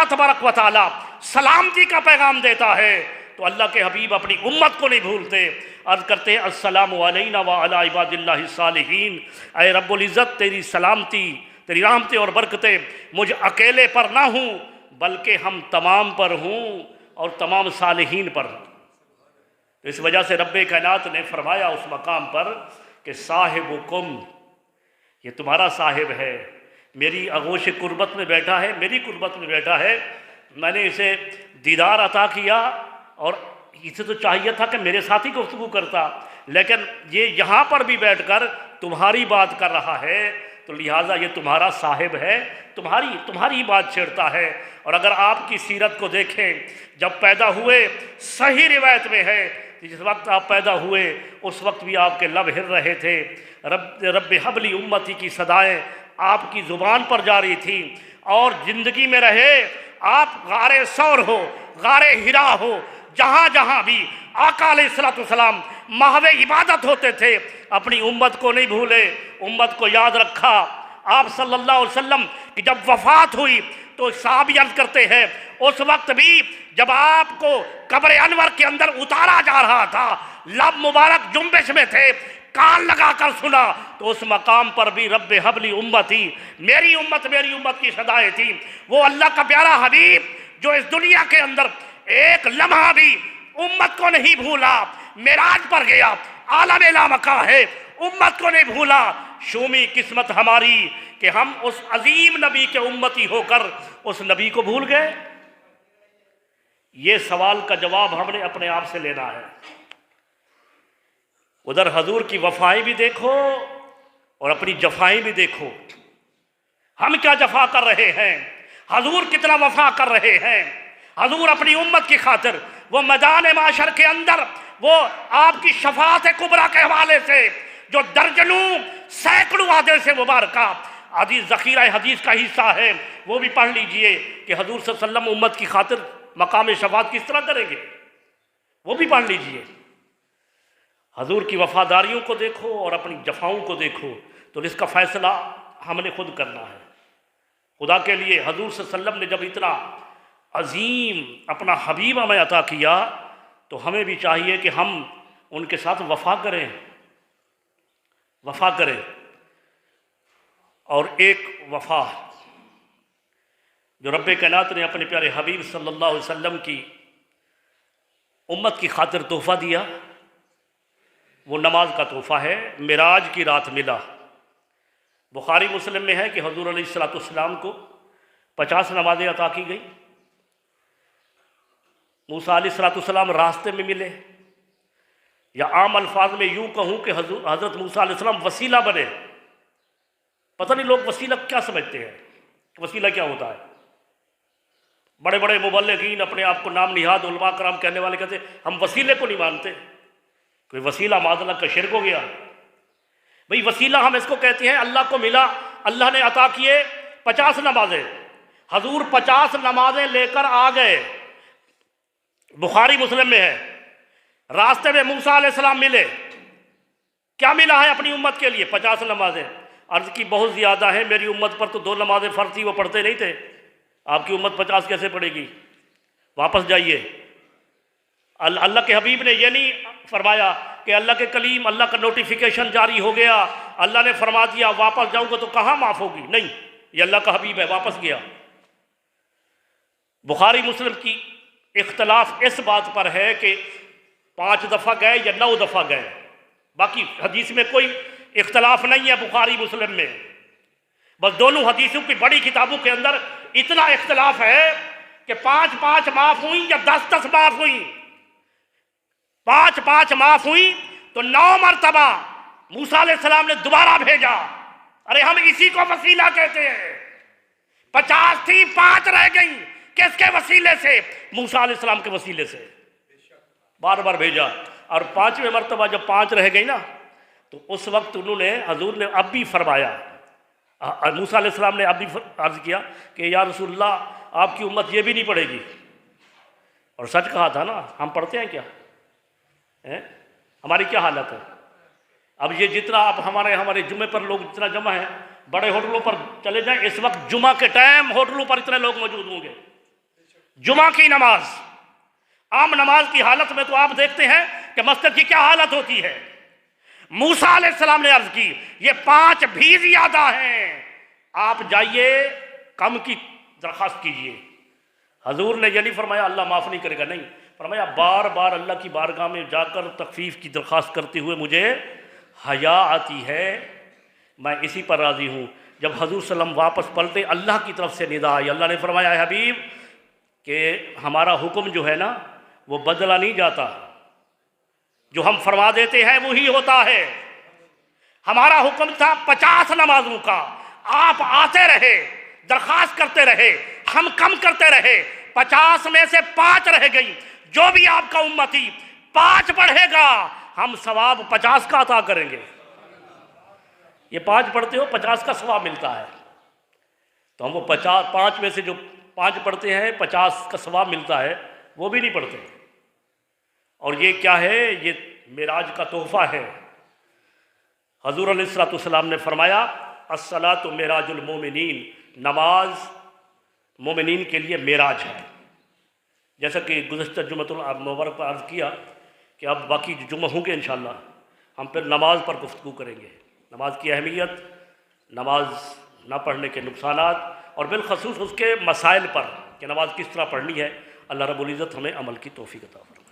अल्लाह तबारक व तआला सलामती का पैगाम देता है तो अल्लाह के हबीब अपनी उम्मत को नहीं भूलते। अर्ज़ करते हैं अस्सलामु अलैना व अला इबादिल्लाहि सालिहीन। ऐ रब्बुल इज़्ज़त तेरी सलामती, तेरी रहमतें और बरकतें मुझ अकेले पर ना हूँ बल्कि हम तमाम पर हूँ और तमाम सालिहीन पर हूँ। तो इस वजह से रब्बे कायनात ने फरमाया उस मकाम पर कि साहिबुकुम, ये तुम्हारा साहिब है, मेरी आगोश कुर्बत में बैठा है, मेरी कुर्बत में बैठा है। मैंने इसे दीदार अता किया और इसे तो चाहिए था कि मेरे साथ ही गुफ्तगू करता, लेकिन ये यहाँ पर भी बैठकर तुम्हारी बात कर रहा है, तो लिहाजा ये तुम्हारा साहिब है, तुम्हारी बात छेड़ता है। और अगर आपकी सीरत को देखें, जब पैदा हुए, सही रिवायत में है जिस वक्त आप पैदा हुए उस वक्त भी आपके लब हिल रहे थे, रब्बे हबली उम्मती की सदाएं आपकी ज़ुबान पर जारी थी। और ज़िंदगी में रहे आप गारे सौर हो, गारे हिरा हो, जहाँ जहाँ भी आका अलैहिस्सलाम महवे इबादत होते थे, अपनी उम्मत को नहीं भूले, उम्मत को याद रखा। आप सल्लल्लाहु अलैहि वसल्लम की जब वफ़ात हुई तो साहबी अर्ज़ करते हैं उस वक्त भी जब आपको कब्र अनवर के अंदर उतारा जा रहा था, लब मुबारक जुम्बिश में थे, कान लगा कर सुना, तो उस मकाम पर भी रब्बे हबली उम्मती, मेरी उम्मत की सदाएं थी। वो अल्लाह का प्यारा हबीब जो इस दुनिया के अंदर एक लम्हा भी उम्मत को नहीं भूला, मेराज पर गया, आलम लामका है, उम्मत को नहीं भूला। शूमी किस्मत हमारी कि हम उस अजीम नबी के उम्मती होकर उस नबी को भूल गए। ये सवाल का जवाब हमने अपने आप से लेना है। उधर हजूर की वफाएं भी देखो और अपनी जफाएं भी देखो। हम क्या जफा कर रहे हैं, हजूर कितना वफा कर रहे हैं। हजूर अपनी उम्मत की खातिर वो मैदान माशर के अंदर वो आपकी शफाअत कुबरा के हवाले से जो दर्जनों सैकड़ों हदीस मुबारका हदीस ज़ख़ीरा हदीस का हिस्सा है, वो भी पढ़ लीजिए कि हजूर सल्लल्लाहु अलैहि वसल्लम उम्मत की खातिर मकाम शफाअत किस तरह करेंगे, वो भी पढ़ लीजिए। हजूर की वफादारियों को देखो और अपनी जफाओं को देखो, तो इसका फैसला हमने खुद करना है। खुदा के लिए हजूर सल्लल्लाहु अलैहि वसल्लम ने जब इतना अजीम अपना हबीब हमें अता किया, तो हमें भी चाहिए कि हम उनके साथ वफा करें। और एक वफा जो रब्बे कायनात ने अपने प्यारे हबीब सल्लल्लाहु अलैहि वसल्लम की उम्मत की खातिर तोहफ़ा दिया, वो नमाज का तोहफ़ा है। मिराज की रात मिला। बुखारी मुस्लिम में है कि हजूर अलैहिस्सलाम को 50 नमाजें अता की गई। मूसा अलैहिस्सलाम रास्ते में मिले, या आम अल्फाज में यूँ कहूँ कि हज़रत मूसा अलैहिस्सलाम वसीला बने। पता नहीं लोग वसीला क्या समझते हैं, वसीला क्या होता है। बड़े बड़े मुबल्लिगीन अपने आप को नाम निहाद उलमा कराम कहने वाले कहते हम वसीले को नहीं मानते। कोई वसीला माज़अल्लाह का शिर्क हो गया। भाई वसीला हम इसको कहते हैं अल्लाह को मिला, अल्लाह ने अता किए 50 नमाजें। हजूर 50 नमाजें लेकर आ गए। बुखारी मुस्लिम में है, रास्ते में मूसा अलैहिस्सलाम मिले। क्या मिला है अपनी उम्मत के लिए? 50 नमाजें। अर्ज की बहुत ज़्यादा है, मेरी उम्मत पर तो 2 नमाजें फ़र्ज़ थी, वो पढ़ते नहीं थे। आपकी उम्मत 50 कैसे पढ़ेगी? वापस जाइए। अल्लाह के हबीब ने ये नहीं फरमाया कि अल्लाह के कलीम, अल्लाह का नोटिफिकेशन जारी हो गया, अल्लाह ने फरमा दिया वापस जाऊँगा तो कहाँ माफ़ होगी। नहीं, ये अल्लाह का हबीब है, वापस गया। बुखारी मुस्लिम की इख्तलाफ इस बात पर है कि 5 दफ़ा गए या 9 दफ़ा गए। बाकी हदीस में कोई इख्तलाफ नहीं है बुखारी मुस्लिम में। बस दोनों हदीसों की बड़ी किताबों के अंदर इतना इख्तलाफ है कि 5-5 माफ़ हुई या 10-10 माफ़ हुई। 5-5 माफ़ हुई तो 9 मरतबा मूसा अलैहिस्सलाम ने दोबारा भेजा। अरे हम इसी को वसीला कहते हैं। 50 थी, 5 रह गई। किसके वसीले से? मूसा अलैहिस्सलाम के वसीले से बार बार भेजा। और 5वें मरतबा जब 5 रह गई ना, तो उस वक्त उन्होंने, हजूर ने अब भी फरमाया, मूसा अलैहिस्सलाम ने अब भी अर्ज़ किया कि या रसूलल्लाह आपकी उम्मत ये भी नहीं पढ़ेगी। और सच कहा था ना, हम पढ़ते हैं क्या है? हमारी क्या हालत है? अब ये जितना आप हमारे जुमे पर लोग जितना जमा है, बड़े होटलों पर चले जाएं, इस वक्त जुमा के टाइम होटलों पर इतने लोग मौजूद होंगे। जुमा की नमाज, आम नमाज की हालत में तो आप देखते हैं कि मस्जिद की क्या हालत होती है। मूसा अलैहिस्सलाम ने अर्ज की ये 5 भी ज्यादा हैं, आप जाइए कम की दरख्वास्त कीजिए। हजूर ने ये नहीं फरमाया अल्लाह माफ़ नहीं करेगा, नहीं, फरमाया बार बार अल्लाह की बारगाह में जाकर तखफीफ की दरख्वास्त करते हुए मुझे हया आती है, मैं इसी पर राज़ी हूँ। जब हजूर सल्लम वापस पलटे अल्लाह की तरफ से निदा आई, अल्लाह ने फरमाया है हबीब कि हमारा हुक्म जो है ना वो बदला नहीं जाता, जो हम फरमा देते हैं वही होता है। हमारा हुक्म था 50 नमाजों का, आप आते रहे, दरखास्त करते रहे, हम कम करते रहे, 50 में से 5 रह गई। जो भी आपका उम्मती 5 पढ़ेगा हम सवाब 50 का अता करेंगे। ये 5 पढ़ते हो 50 का सवाब मिलता है, तो हम वो 5 में से जो 5 पढ़ते हैं 50 का सवाब मिलता है, वो भी नहीं पढ़ते। और ये क्या है, ये मेराज का तोहफा है। हजूर अलैहिस्सलाम ने फरमाया अस्सलातु मेराजुल मोमिनीन, नमाज मोमिनीन के लिए मेराज है। जैसा कि गुज़श्ता जुमतुल मुबारक पर अर्ज़ किया कि अब बाकी जुम्मे होंगे इंशाअल्लाह, हम फिर नमाज पर गुफ्तगू करेंगे, नमाज की अहमियत, नमाज ना पढ़ने के नुकसानात और बिलखसूस उसके मसाइल पर कि नमाज किस तरह पढ़नी है। अल्लाह रब्बुल इज़्ज़त हमें अमल की तौफीक अता फरमाए।